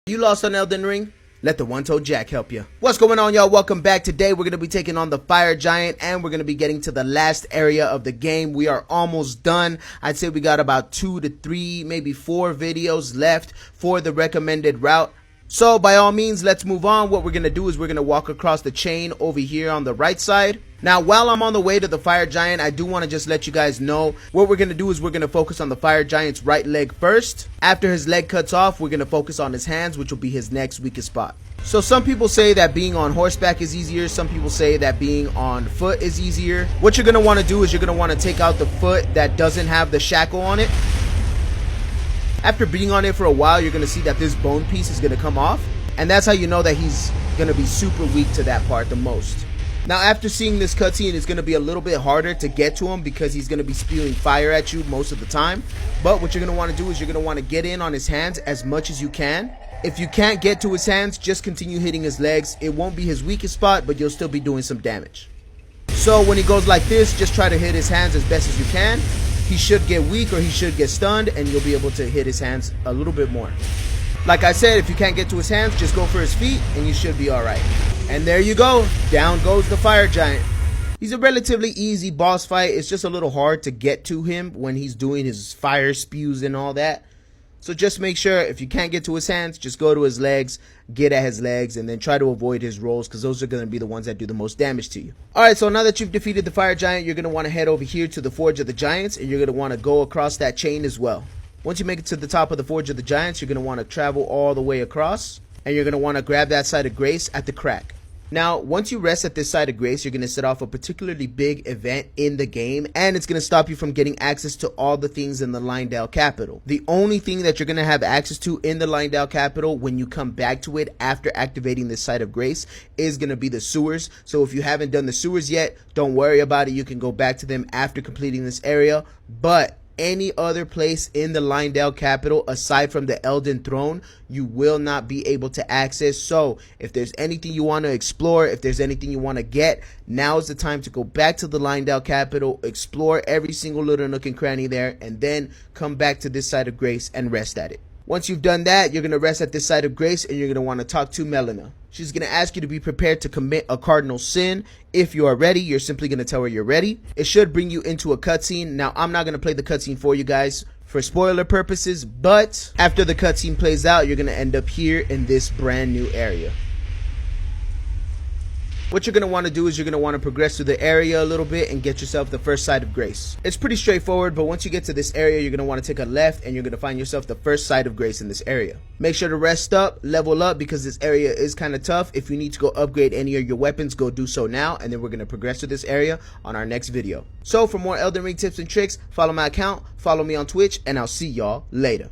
You lost on Elden Ring? Let the OneToedJack help you. What's going on, y'all? Welcome back. Today we're going to be taking on the Fire Giant, and we're going to be getting to the last area of the game. We are almost done. I'd say we got about 2 to 3, maybe 4 videos left for the recommended route. So by all means, let's move on. What we're going to do is we're going to walk across the chain over here on the right side. Now, while I'm on the way to the Fire Giant, I do want to just let you guys know what we're going to do is we're going to focus on the Fire Giant's right leg first. After his leg cuts off, we're going to focus on his hands, which will be his next weakest spot. So some people say that being on horseback is easier. Some people say that being on foot is easier. What you're going to want to do is you're going to want to take out the foot that doesn't have the shackle on it. After being on it for a while, you're going to see that this bone piece is going to come off. And that's how you know that he's going to be super weak to that part the most. Now, after seeing this cutscene, it's going to be a little bit harder to get to him because he's going to be spewing fire at you most of the time. But what you're going to want to do is you're going to want to get in on his hands as much as you can. If you can't get to his hands, just continue hitting his legs. It won't be his weakest spot, but you'll still be doing some damage. So when he goes like this, just try to hit his hands as best as you can. He should get weak or he should get stunned, and you'll be able to hit his hands a little bit more. Like I said, if you can't get to his hands, just go for his feet and you should be alright. And there you go. Down goes the Fire Giant. He's a relatively easy boss fight. It's just a little hard to get to him when he's doing his fire spews and all that. So just make sure if you can't get to his hands, just go to his legs, get at his legs, and then try to avoid his rolls because those are going to be the ones that do the most damage to you. Alright, so now that you've defeated the Fire Giant, you're going to want to head over here to the Forge of the Giants, and you're going to want to go across that chain as well. Once you make it to the top of the Forge of the Giants, you're going to want to travel all the way across, and you're going to want to grab that side of grace at the crack. Now, once you rest at this side of grace, you're going to set off a particularly big event in the game, and it's going to stop you from getting access to all the things in the Leyndell capital. The only thing that you're going to have access to in the Leyndell capital when you come back to it after activating this side of grace is going to be the sewers. So if you haven't done the sewers yet, don't worry about it. You can go back to them after completing this area, but any other place in the Leyndell capital aside from the Elden throne, you will not be able to access. So if there's anything you want to explore, if there's anything you want to get, now is the time to go back to the Leyndell capital, explore every single little nook and cranny there, and then come back to this side of grace and rest at it. Once you've done that, you're going to rest at this side of grace, and you're going to want to talk to Melina. She's going to ask you to be prepared to commit a cardinal sin. If you are ready, you're simply going to tell her you're ready. It should bring you into a cutscene. Now, I'm not going to play the cutscene for you guys for spoiler purposes, but after the cutscene plays out, you're going to end up here in this brand new area. What you're going to want to do is you're going to want to progress through the area a little bit and get yourself the first side of grace. It's pretty straightforward, but once you get to this area, you're going to want to take a left and you're going to find yourself the first side of grace in this area. Make sure to rest up, level up, because this area is kind of tough. If you need to go upgrade any of your weapons, go do so now, and then we're going to progress through this area on our next video. So for more Elden Ring tips and tricks, follow my account, follow me on Twitch, and I'll see y'all later.